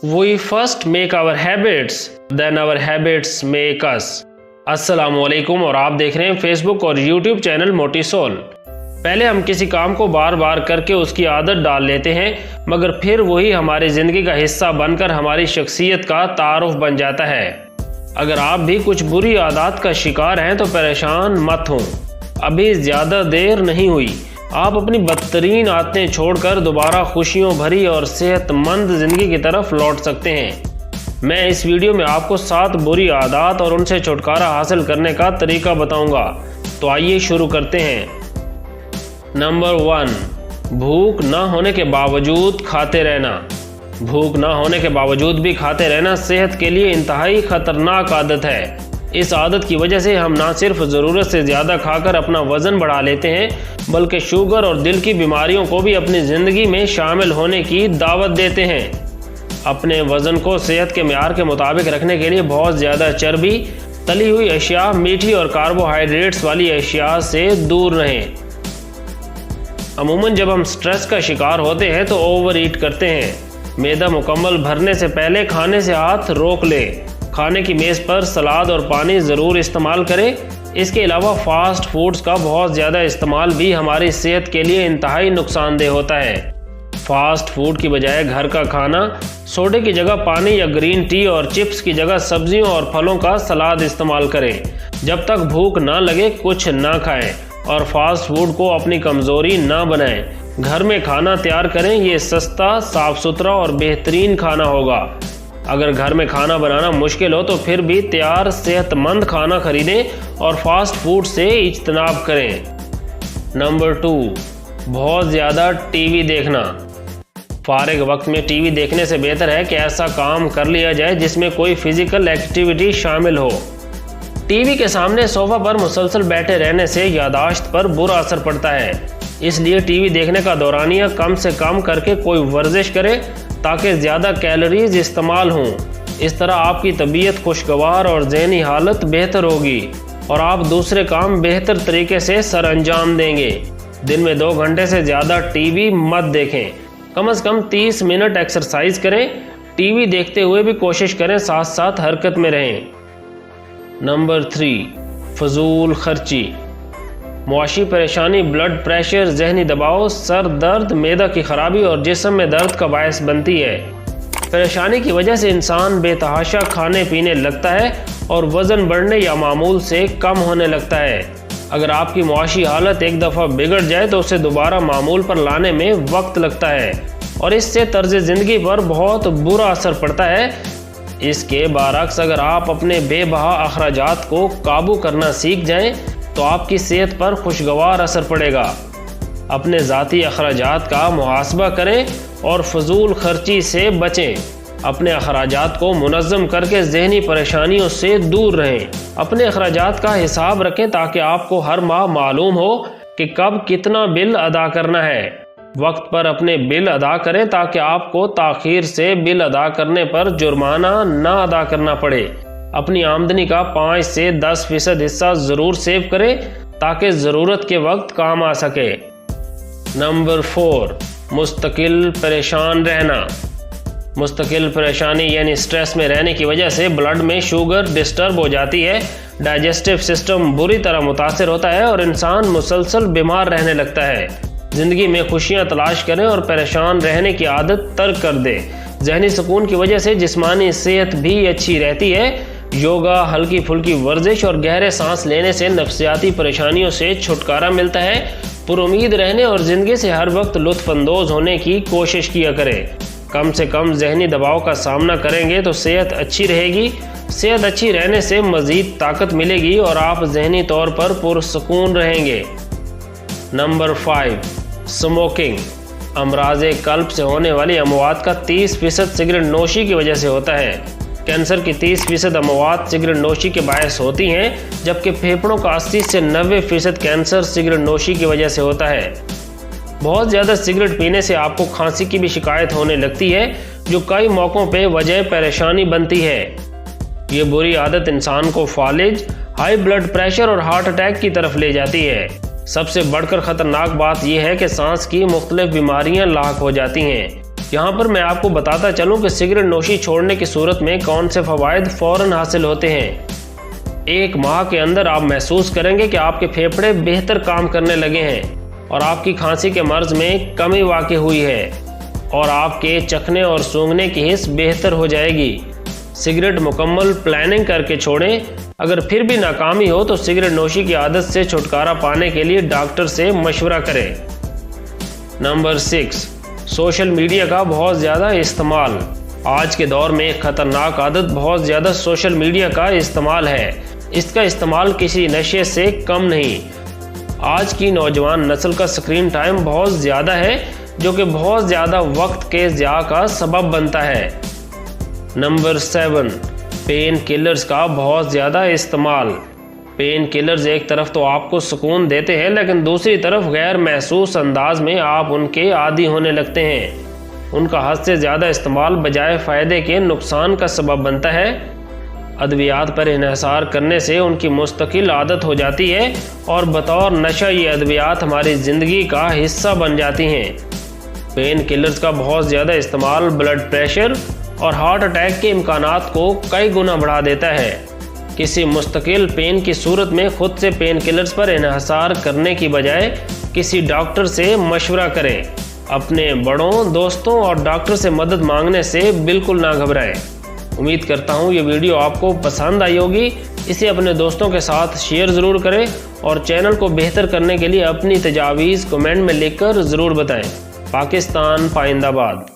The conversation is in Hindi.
We first make our habits, then our habits make us. अस्सलामुअलैकुम और आप देख रहे हैं फेसबुक और यूट्यूब चैनल मोटी सोल। पहले हम किसी काम को बार बार करके उसकी आदत डाल लेते हैं, मगर फिर वही हमारी ज़िंदगी का हिस्सा बनकर हमारी शख्सियत का तारुफ बन जाता है। अगर आप भी कुछ बुरी आदत का शिकार हैं तो परेशान मत हों, अभी ज़्यादा देर नहीं हुई। आप अपनी बदतरीन आदतें छोड़कर दोबारा खुशियों भरी और सेहतमंद ज़िंदगी की तरफ लौट सकते हैं। मैं इस वीडियो में आपको 7 बुरी आदत और उनसे छुटकारा हासिल करने का तरीका बताऊंगा। तो आइए शुरू करते हैं। नंबर 1, भूख ना होने के बावजूद खाते रहना। भूख ना होने के बावजूद भी खाते रहना सेहत के लिए इंतहाई ख़तरनाक आदत है। इस आदत की वजह से हम ना सिर्फ ज़रूरत से ज़्यादा खाकर अपना वज़न बढ़ा लेते हैं, बल्कि शुगर और दिल की बीमारियों को भी अपनी ज़िंदगी में शामिल होने की दावत देते हैं। अपने वज़न को सेहत के मेयार के मुताबिक रखने के लिए बहुत ज़्यादा चर्बी, तली हुई अशिया, मीठी और कार्बोहाइड्रेट्स वाली अशिया से दूर रहें। अमूमन जब हम स्ट्रेस का शिकार होते हैं तो ओवर ईट करते हैं। मैदा मुकम्मल भरने से पहले खाने से हाथ रोक लें। खाने की मेज़ पर सलाद और पानी ज़रूर इस्तेमाल करें। इसके अलावा फ़ास्ट फूड्स का बहुत ज़्यादा इस्तेमाल भी हमारी सेहत के लिए इंतहाई नुकसानदेह होता है। फ़ास्ट फूड की बजाय घर का खाना, सोडे की जगह पानी या ग्रीन टी और चिप्स की जगह सब्जियों और फलों का सलाद इस्तेमाल करें। जब तक भूख ना लगे कुछ ना खाएं और फास्ट फूड को अपनी कमज़ोरी ना बनाएं। घर में खाना तैयार करें, ये सस्ता, साफ़ सुथरा और बेहतरीन खाना होगा। अगर घर में खाना बनाना मुश्किल हो तो फिर भी तैयार सेहतमंद खाना खरीदें और फास्ट फूड से इज्तनाब करें। नंबर 2, बहुत ज़्यादा टीवी देखना। फारिग वक्त में टीवी देखने से बेहतर है कि ऐसा काम कर लिया जाए जिसमें कोई फिज़िकल एक्टिविटी शामिल हो। टीवी के सामने सोफ़ा पर मुसलसल बैठे रहने से यादाश्त पर बुरा असर पड़ता है, इसलिए टीवी देखने का दौरानिया कम से कम करके कोई वर्जिश करें ताकि ज़्यादा कैलोरीज इस्तेमाल हों। इस तरह आपकी तबीयत खुशगवार और ज़हनी हालत बेहतर होगी और आप दूसरे काम बेहतर तरीके से सर अंजाम देंगे। दिन में 2 घंटे से ज़्यादा टीवी मत देखें। कम से कम 30 मिनट एक्सरसाइज करें। टीवी देखते हुए भी कोशिश करें साथ साथ हरकत में रहें। नंबर 3, फजूल खर्ची। मुआशी परेशानी, ब्लड प्रेशर, जहनी दबाव, सर दर्द, मैदा की खराबी और जिस्म में दर्द का बायस बनती है। परेशानी की वजह से इंसान बेतहाशा खाने पीने लगता है और वज़न बढ़ने या मामूल से कम होने लगता है। अगर आपकी मुआशी हालत एक दफ़ा बिगड़ जाए तो उसे दोबारा मामूल पर लाने में वक्त लगता है और इससे तर्ज ज़िंदगी पर बहुत बुरा असर पड़ता है। इसके बरअक्स अगर आप अपने बेबहा अखराजात को काबू करना सीख जाएं तो आपकी सेहत पर खुशगवार असर पड़ेगा। अपने ज़ाती अखराजात का मुहासबा करें और फजूल खर्ची से बचें। अपने अखराजात को मुनज़्ज़म करके ज़हनी परेशानियों से दूर रहें। अपने अखराजात का हिसाब रखें ताकि आपको हर माह मालूम हो कि कब कितना बिल अदा करना है। वक्त पर अपने बिल अदा करें ताकि आपको ताख़ीर से बिल अदा करने पर जुर्माना ना अदा करना पड़े। अपनी आमदनी का 5 से 10% हिस्सा ज़रूर सेव करें ताकि ज़रूरत के वक्त काम आ सके। नंबर 4, मुस्तकिल परेशान रहना। मुस्तकिल परेशानी यानी स्ट्रेस में रहने की वजह से ब्लड में शुगर डिस्टर्ब हो जाती है, डाइजेस्टिव सिस्टम बुरी तरह मुतासर होता है और इंसान मुसलसल बीमार रहने लगता है। ज़िंदगी में खुशियाँ तलाश करें और परेशान रहने की आदत तर्क कर दें। जहनी सुकून की वजह से जिस्मानी सेहत भी अच्छी रहती है। योगा, हल्की फुल्की वर्जिश और गहरे सांस लेने से नफ्सियाती परेशानियों से छुटकारा मिलता है। पुरुमीद रहने और ज़िंदगी से हर वक्त लुत्फ़अंदोज़ होने की कोशिश किया करें। कम से कम जहनी दबाव का सामना करेंगे तो सेहत अच्छी रहेगी। सेहत अच्छी रहने से मज़ीद ताकत मिलेगी और आप जहनी तौर पर पुरसुकून रहेंगे। Number 5, smoking. अमराज़े कल्ब से होने वाली अमवात का 30% सिगरेट नोशी की वजह से होता है। कैंसर की 30% अमवात सिगरेट नोशी के बायस होती हैं, जबकि फेफड़ों का 80 से 90% कैंसर सिगरेट नोशी की वजह से होता है। बहुत ज़्यादा सिगरेट पीने से आपको खांसी की भी शिकायत होने लगती है, जो कई मौक़ों पे वजह परेशानी बनती है। ये बुरी आदत इंसान को फालिज, हाई ब्लड प्रेशर और हार्ट अटैक की तरफ ले जाती है। सबसे बढ़कर ख़तरनाक बात यह है कि सांस की मुख्तलिफ बीमारियां लाक हो जाती हैं। यहाँ पर मैं आपको बताता चलूँ कि सिगरेट नोशी छोड़ने की सूरत में कौन से फ़वाइद फ़ौरन हासिल होते हैं। 1 माह के अंदर आप महसूस करेंगे कि आपके फेफड़े बेहतर काम करने लगे हैं और आपकी खांसी के मर्ज में कमी वाक़ई हुई है और आपके चखने और सूंघने की हिस्स बेहतर हो जाएगी। सिगरेट मुकम्मल प्लानिंग करके छोड़ें। अगर फिर भी नाकामी हो तो सिगरेट नोशी की आदत से छुटकारा पाने के लिए डॉक्टर से मशवरा करें। नंबर 6, सोशल मीडिया का बहुत ज़्यादा इस्तेमाल। आज के दौर में एक ख़तरनाक आदत बहुत ज़्यादा सोशल मीडिया का इस्तेमाल है। इसका इस्तेमाल किसी नशे से कम नहीं। आज की नौजवान नस्ल का स्क्रीन टाइम बहुत ज़्यादा है, जो कि बहुत ज़्यादा वक्त के ज़िया का सबब बनता है। नंबर 7, पेन किलर्स का बहुत ज़्यादा इस्तेमाल। पेन किलर्स एक तरफ तो आपको सुकून देते हैं, लेकिन दूसरी तरफ गैर महसूस अंदाज में आप उनके आदी होने लगते हैं। उनका हद से ज़्यादा इस्तेमाल बजाय फ़ायदे के नुकसान का सबब बनता है। अद्वियात पर इन्हिसार करने से उनकी मुस्तकिल आदत हो जाती है और बतौर नशा ये अद्वियात हमारी ज़िंदगी का हिस्सा बन जाती हैं। पेन किलर्स का बहुत ज़्यादा इस्तेमाल ब्लड प्रेशर और हार्ट अटैक के इम्कानात को कई गुना बढ़ा देता है। किसी मुस्तकिल पेन की सूरत में खुद से पेन किलर्स पर इन्हिसार करने की बजाय किसी डॉक्टर से मशवरा करें। अपने बड़ों, दोस्तों और डॉक्टर से मदद मांगने से बिल्कुल ना घबराएं। उम्मीद करता हूँ ये वीडियो आपको पसंद आई होगी। इसे अपने दोस्तों के साथ शेयर ज़रूर करें और चैनल को बेहतर करने के लिए अपनी तजावीज़ कमेंट में लिखकर ज़रूर बताएं। पाकिस्तान पाइंदाबाद।